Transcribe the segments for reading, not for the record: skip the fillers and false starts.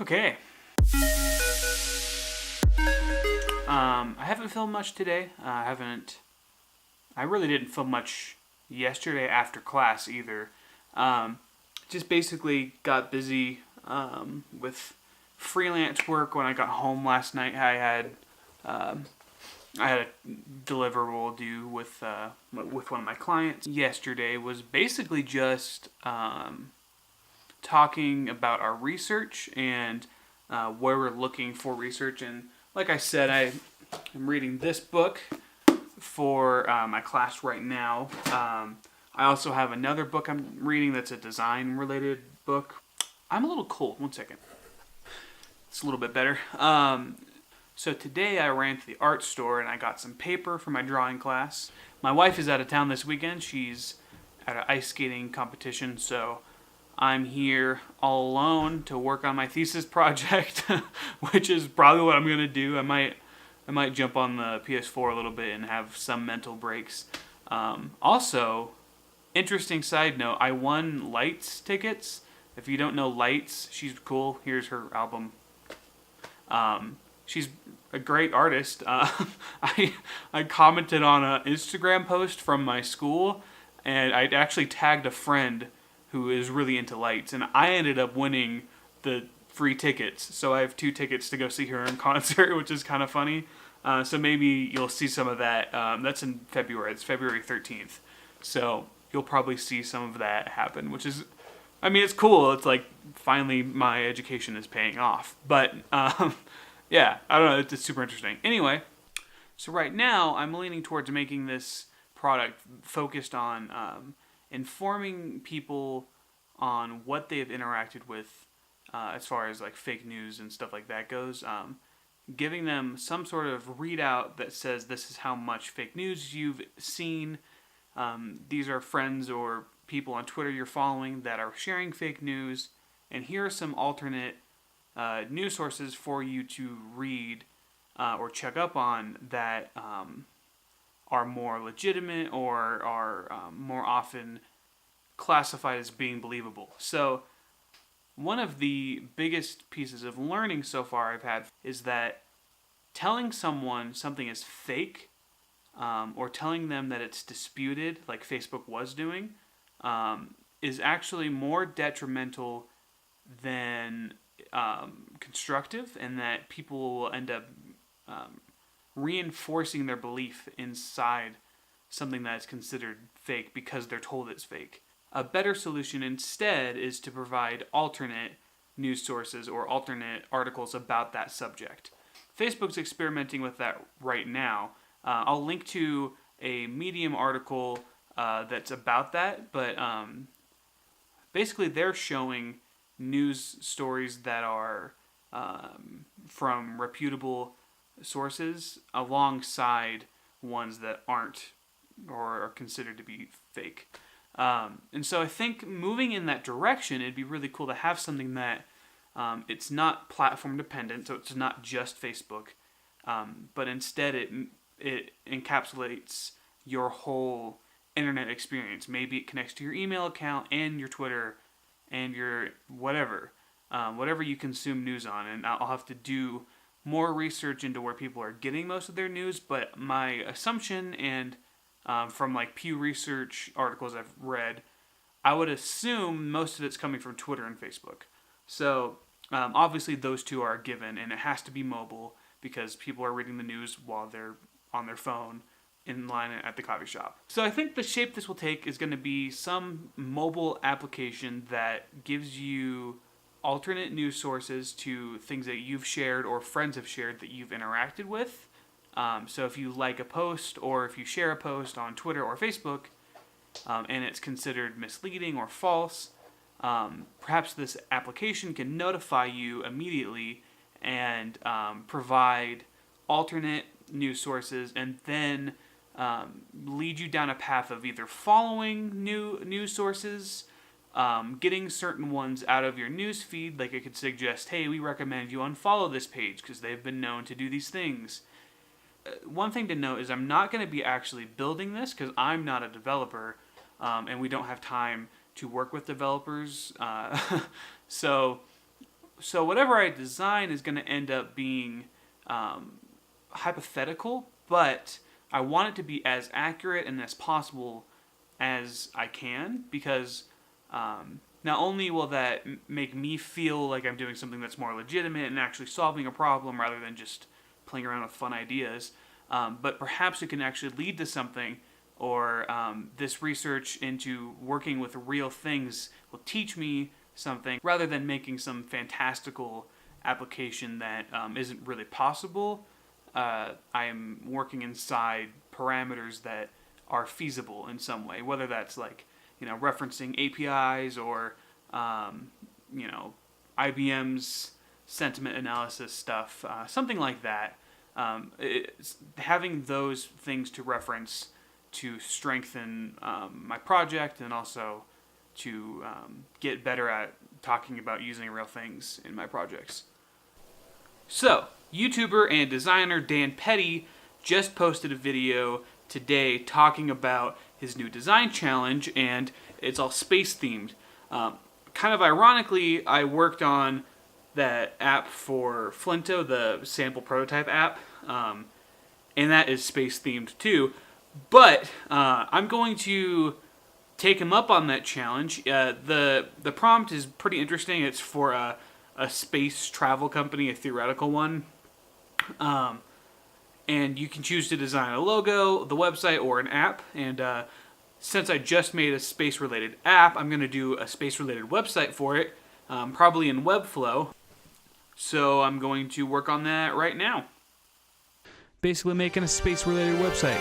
Okay. I haven't filmed much today. I really didn't film much yesterday after class either. Just basically got busy with freelance work when I got home last night. I had a deliverable due with one of my clients. Yesterday was basically just talking about our research and where we're looking for research. And like I said, I am reading this book for my class right now. I also have another book I'm reading that's a design-related book. I'm a little cold. One second. It's a little bit better. So today I ran to the art store and I got some paper for my drawing class. My wife is out of town this weekend. She's at an ice skating competition, so I'm here all alone to work on my thesis project, which is probably what I'm going to do. I might jump on the PS4 a little bit and have some mental breaks. Also, interesting side note, I won Lights tickets. If you don't know Lights, she's cool. Here's her album. She's a great artist. I commented on an Instagram post from my school, and I actually tagged a friend who is really into Lights, and I ended up winning the free tickets. So I have 2 tickets to go see her in concert, which is kind of funny. So maybe you'll see some of that. That's in February. It's February 13th. So you'll probably see some of that happen, which is, I mean, it's cool. It's like finally my education is paying off. But yeah, I don't know. It's super interesting. Anyway, so right now I'm leaning towards making this product focused on informing people on what they've interacted with as far as like fake news and stuff like that goes. Giving them some sort of readout that says this is how much fake news you've seen. These are friends or people on Twitter you're following that are sharing fake news. And here are some alternate news sources for you to read or check up on that are more legitimate or are more often classified as being believable. So one of the biggest pieces of learning so far I've had is that telling someone something is fake or telling them that it's disputed, like Facebook was doing, is actually more detrimental than constructive, and that people will end up reinforcing their belief inside something that is considered fake because they're told it's fake. A better solution instead is to provide alternate news sources or alternate articles about that subject. Facebook's experimenting with that right now. I'll link to a Medium article that's about that, but basically they're showing news stories that are from reputable sources alongside ones that aren't or are considered to be fake. And so I think moving in that direction, it'd be really cool to have something that it's not platform dependent, so it's not just Facebook, but instead it encapsulates your whole internet experience. Maybe it connects to your email account and your Twitter and your whatever you consume news on. And I'll have to do more research into where people are getting most of their news, but my assumption and from like Pew Research articles I've read, I would assume most of it's coming from Twitter and Facebook. So obviously those two are a given, and it has to be mobile because people are reading the news while they're on their phone in line at the coffee shop. So I think the shape this will take is going to be some mobile application that gives you alternate news sources to things that you've shared or friends have shared that you've interacted with. So if you like a post or if you share a post on Twitter or Facebook and it's considered misleading or false, perhaps this application can notify you immediately and provide alternate news sources and then lead you down a path of either following new news sources, getting certain ones out of your news feed. Like it could suggest, hey, we recommend you unfollow this page because they've been known to do these things. One thing to note is I'm not going to be actually building this because I'm not a developer and we don't have time to work with developers. So So whatever I design is going to end up being hypothetical, but I want it to be as accurate and as possible as I can, because not only will that make me feel like I'm doing something that's more legitimate and actually solving a problem rather than just playing around with fun ideas, but perhaps it can actually lead to something, or this research into working with real things will teach me something rather than making some fantastical application that isn't really possible. I am working inside parameters that are feasible in some way, whether that's like, referencing APIs or, IBM's sentiment analysis stuff, something like that. Having those things to reference to strengthen my project, and also to get better at talking about using real things in my projects. So, YouTuber and designer Dan Petty just posted a video today talking about his new design challenge, and it's all space themed. Kind of ironically, I worked on that app for Flinto, the sample prototype app, and that is space themed too. But I'm going to take him up on that challenge. The prompt is pretty interesting. It's for a space travel company, a theoretical one. And you can choose to design a logo, the website, or an app. And since I just made a space-related app, I'm going to do a space-related website for it, probably in Webflow. So I'm going to work on that right now. Basically making a space-related website.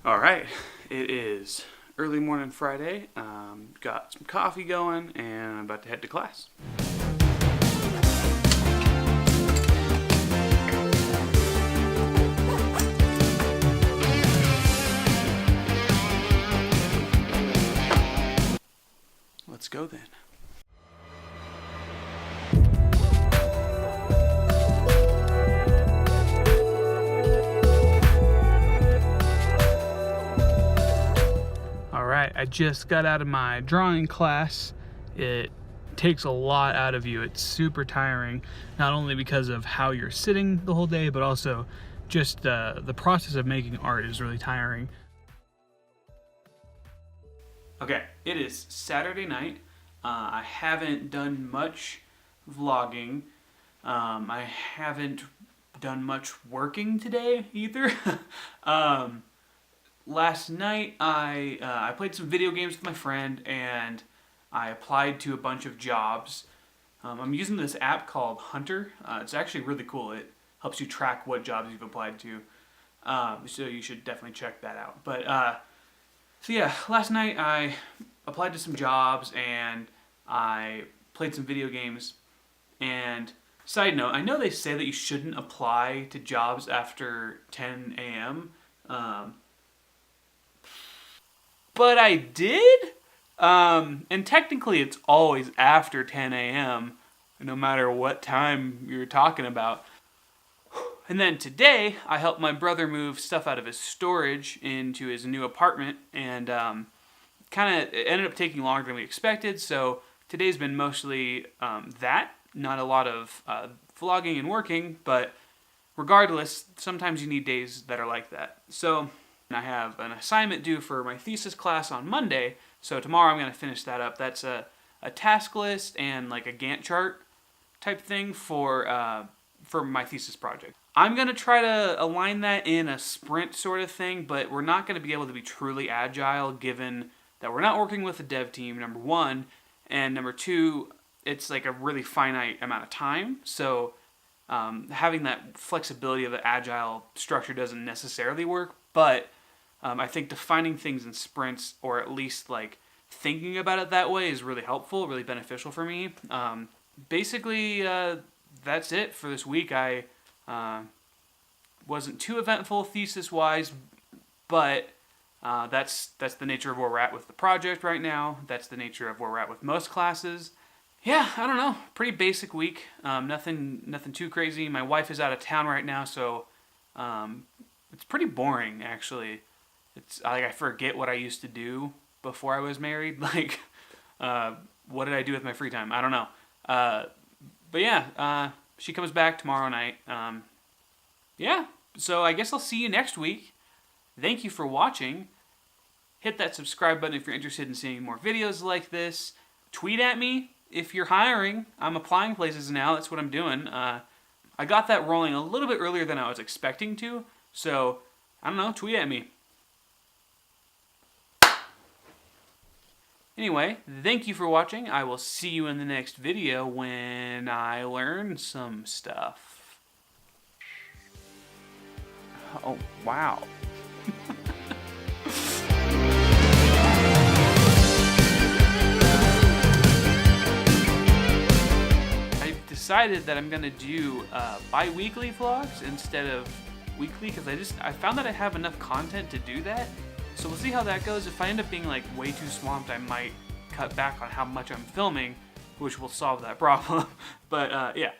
Alright, it is early morning Friday. Got some coffee going, and I'm about to head to class. Let's go then. Alright, I just got out of my drawing class. It takes a lot out of you. It's super tiring, not only because of how you're sitting the whole day, but also just the process of making art is really tiring. Okay, it is Saturday night. I haven't done much vlogging. I haven't done much working today either. Last night I played some video games with my friend, and I applied to a bunch of jobs. I'm using this app called Hunter. It's actually really cool. It helps you track what jobs you've applied to. So you should definitely check that out. But so yeah, last night I applied to some jobs and I played some video games. And side note, I know they say that you shouldn't apply to jobs after 10 a.m. But I did? And technically it's always after 10 a.m., no matter what time you're talking about. And then today, I helped my brother move stuff out of his storage into his new apartment, and it ended up taking longer than we expected, so today's been mostly that, not a lot of vlogging and working, but regardless, sometimes you need days that are like that. So I have an assignment due for my thesis class on Monday, so tomorrow I'm going to finish that up. That's a task list and like a Gantt chart type thing for my thesis project. I'm going to try to align that in a sprint sort of thing, but we're not going to be able to be truly agile given that we're not working with a dev team, number one, and number two, it's like a really finite amount of time. So having that flexibility of the agile structure doesn't necessarily work, but I think defining things in sprints, or at least like thinking about it that way, is really helpful, really beneficial for me. Basically, that's it for this week. I wasn't too eventful thesis-wise, but that's the nature of where we're at with the project right now. That's the nature of where we're at with most classes. Yeah, I don't know. Pretty basic week. Nothing too crazy. My wife is out of town right now, so it's pretty boring actually. It's like I forget what I used to do before I was married. Like, what did I do with my free time? I don't know. But yeah, she comes back tomorrow night. Yeah, so I guess I'll see you next week. Thank you for watching. Hit that subscribe button if you're interested in seeing more videos like this. Tweet at me if you're hiring. I'm applying places now. That's what I'm doing. I got that rolling a little bit earlier than I was expecting to. So, I don't know, tweet at me. Anyway, thank you for watching. I will see you in the next video when I learn some stuff. Oh, wow. I've decided that I'm gonna do bi-weekly vlogs instead of weekly, because I found that I have enough content to do that. So we'll see how that goes. If I end up being like way too swamped, I might cut back on how much I'm filming, which will solve that problem. But yeah.